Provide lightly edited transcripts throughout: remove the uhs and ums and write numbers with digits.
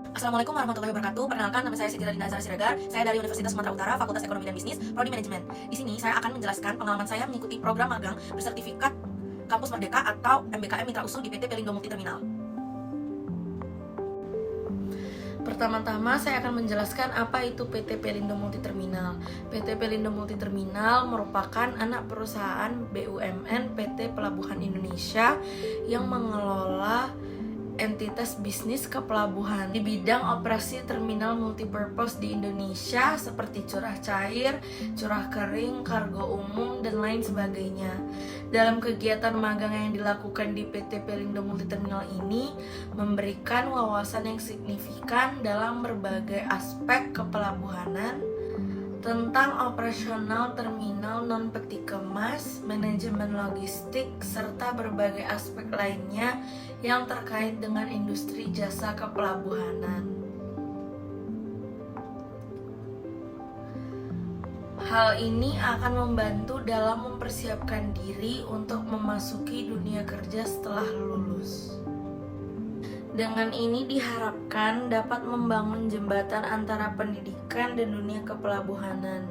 Assalamualaikum warahmatullahi wabarakatuh. Perkenalkan, nama saya Siti Radina Azhar Siregar. Saya dari Universitas Sumatera Utara, Fakultas Ekonomi dan Bisnis, Prodi Manajemen. Di sini saya akan menjelaskan pengalaman saya mengikuti program magang bersertifikat Kampus Merdeka atau MBKM Mitra Usul di PT Pelindo Multi Terminal. Pertama-tama saya akan menjelaskan apa itu PT Pelindo Multi Terminal. PT Pelindo Multi Terminal merupakan anak perusahaan BUMN PT Pelabuhan Indonesia yang mengelola entitas bisnis kepelabuhan di bidang operasi terminal multipurpose di Indonesia seperti curah cair, curah kering, kargo umum, dan lain sebagainya. Dalam kegiatan magang yang dilakukan di PT Pelindo Multi Terminal ini memberikan wawasan yang signifikan dalam berbagai aspek kepelabuhanan, tentang operasional terminal non-peti kemas, manajemen logistik, serta berbagai aspek lainnya yang terkait dengan industri jasa kepelabuhanan. Hal ini akan membantu dalam mempersiapkan diri untuk memasuki dunia kerja setelah lulus. Dengan ini diharapkan dapat membangun jembatan antara pendidikan dan dunia kepelabuhanan,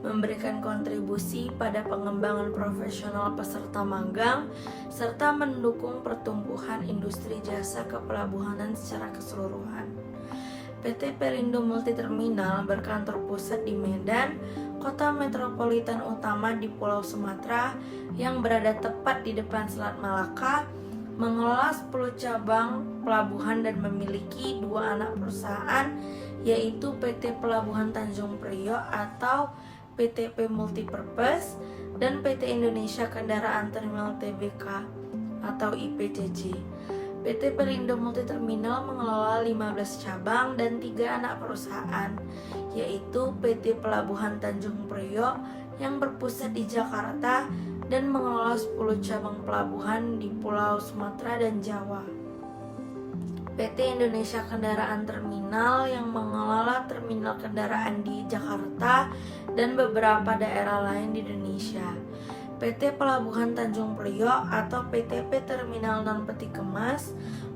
memberikan kontribusi pada pengembangan profesional peserta magang, serta mendukung pertumbuhan industri jasa kepelabuhanan secara keseluruhan. PT Pelindo Multi Terminal berkantor pusat di Medan, kota metropolitan utama di Pulau Sumatera yang berada tepat di depan Selat Malaka, mengelola 10 cabang pelabuhan dan memiliki 2 anak perusahaan, yaitu PT Pelabuhan Tanjung Priok atau PTP Multipurpose dan PT Indonesia Kendaraan Terminal Tbk atau IPTC. PT Pelindo Multi Terminal mengelola 15 cabang dan 3 anak perusahaan, yaitu PT Pelabuhan Tanjung Priok yang berpusat di Jakarta dan mengelola 10 cabang pelabuhan di Pulau Sumatera dan Jawa. PT Indonesia Kendaraan Terminal yang mengelola terminal kendaraan di Jakarta dan beberapa daerah lain di Indonesia. PT Pelabuhan Tanjung Priok atau PTP Terminal Non-Peti Kemas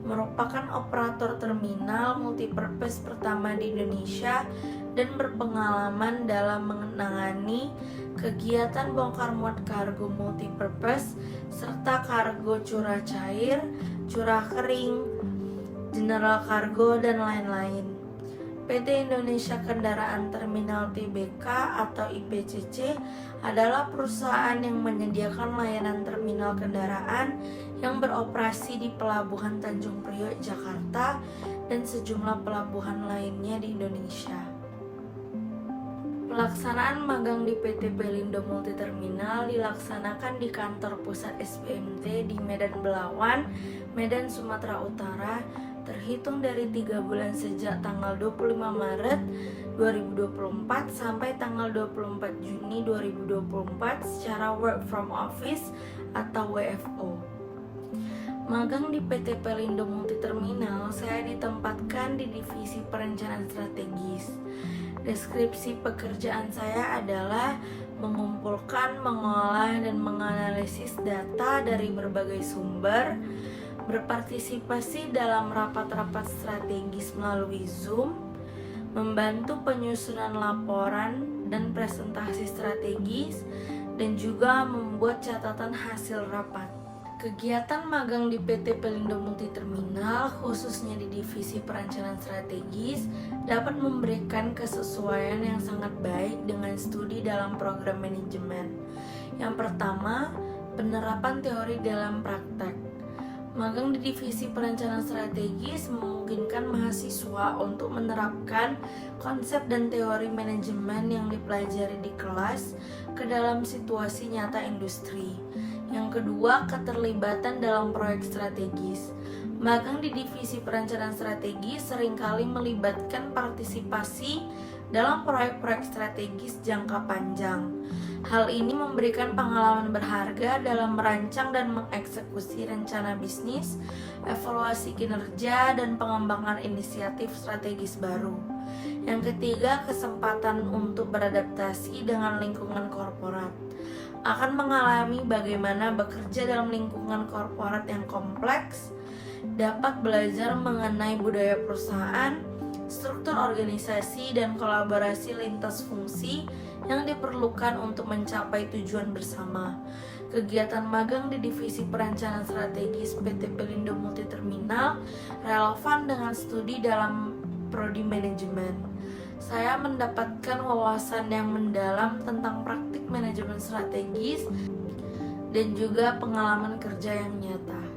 merupakan operator terminal multipurpose pertama di Indonesia dan berpengalaman dalam menangani kegiatan bongkar muat kargo multipurpose serta kargo curah cair, curah kering, general kargo, dan lain-lain. PT Indonesia Kendaraan Terminal Tbk atau IPCC adalah perusahaan yang menyediakan layanan terminal kendaraan yang beroperasi di Pelabuhan Tanjung Priok, Jakarta, dan sejumlah pelabuhan lainnya di Indonesia. Pelaksanaan magang di PT Pelindo Multi Terminal dilaksanakan di kantor pusat SPMT di Medan Belawan, Medan, Sumatera Utara, terhitung dari 3 bulan sejak tanggal 25 Maret 2024 sampai tanggal 24 Juni 2024 secara work from office atau WFO. Magang di PT Pelindo Multi Terminal, saya ditempatkan di divisi perencanaan strategis. Deskripsi pekerjaan saya adalah mengumpulkan, mengolah, dan menganalisis data dari berbagai sumber, berpartisipasi dalam rapat-rapat strategis melalui Zoom, membantu penyusunan laporan dan presentasi strategis, dan juga membuat catatan hasil rapat. Kegiatan magang di PT Pelindo Multi Terminal, khususnya di divisi perencanaan strategis, dapat memberikan kesesuaian yang sangat baik dengan studi dalam program manajemen. Yang pertama, penerapan teori dalam praktek. Magang di divisi perencanaan strategis memungkinkan mahasiswa untuk menerapkan konsep dan teori manajemen yang dipelajari di kelas ke dalam situasi nyata industri. Yang kedua, keterlibatan dalam proyek strategis. Magang di divisi perencanaan strategis seringkali melibatkan partisipasi dalam proyek-proyek strategis jangka panjang. Hal ini memberikan pengalaman berharga dalam merancang dan mengeksekusi rencana bisnis, evaluasi kinerja, dan pengembangan inisiatif strategis baru. Yang ketiga, kesempatan untuk beradaptasi dengan lingkungan korporat. Akan mengalami bagaimana bekerja dalam lingkungan korporat yang kompleks, dapat belajar mengenai budaya perusahaan, struktur organisasi, dan kolaborasi lintas fungsi yang diperlukan untuk mencapai tujuan bersama. Kegiatan magang di Divisi Perencanaan Strategis PT Pelindo Multiterminal relevan dengan studi dalam prodi manajemen. Saya mendapatkan wawasan yang mendalam tentang praktik manajemen strategis dan juga pengalaman kerja yang nyata.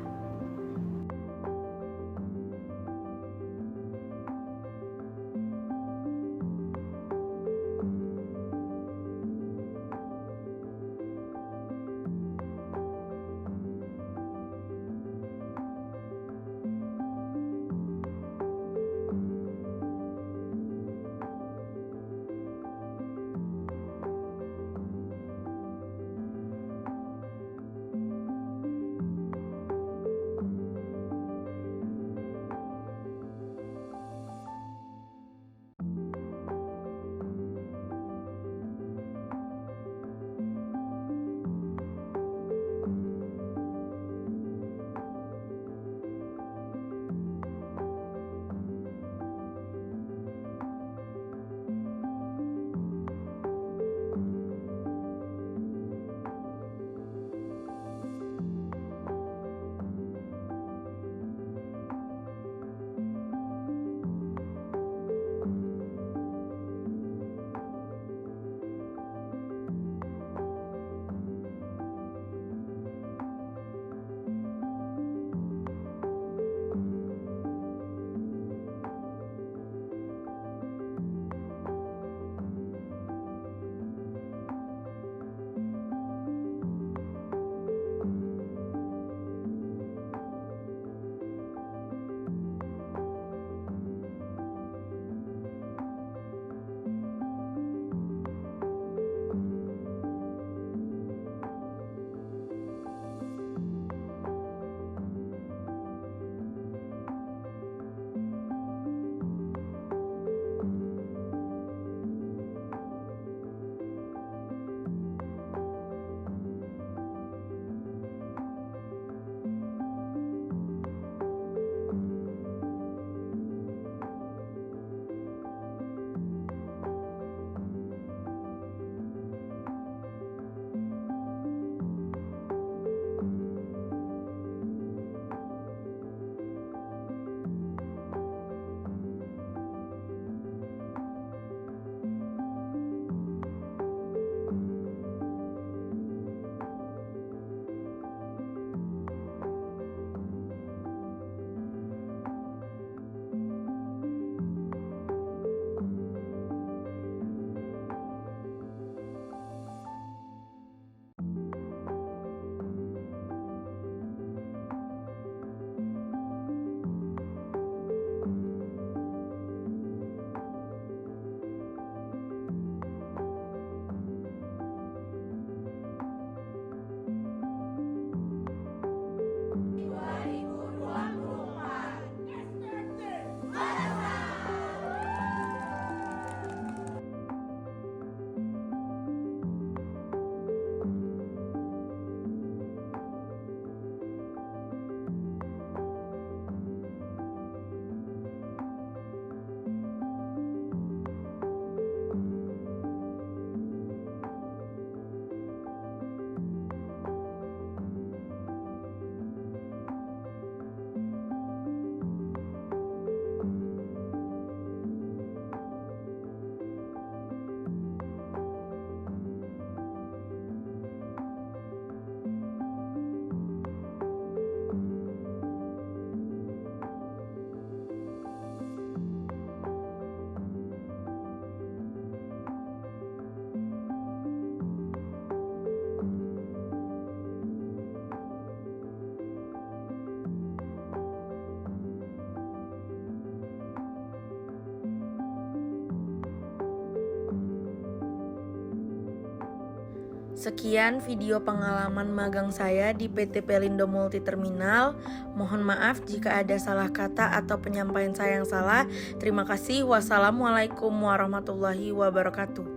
Sekian video pengalaman magang saya di PT Pelindo Multiterminal. Mohon maaf jika ada salah kata atau penyampaian saya yang salah. Terima kasih. Wassalamualaikum warahmatullahi wabarakatuh.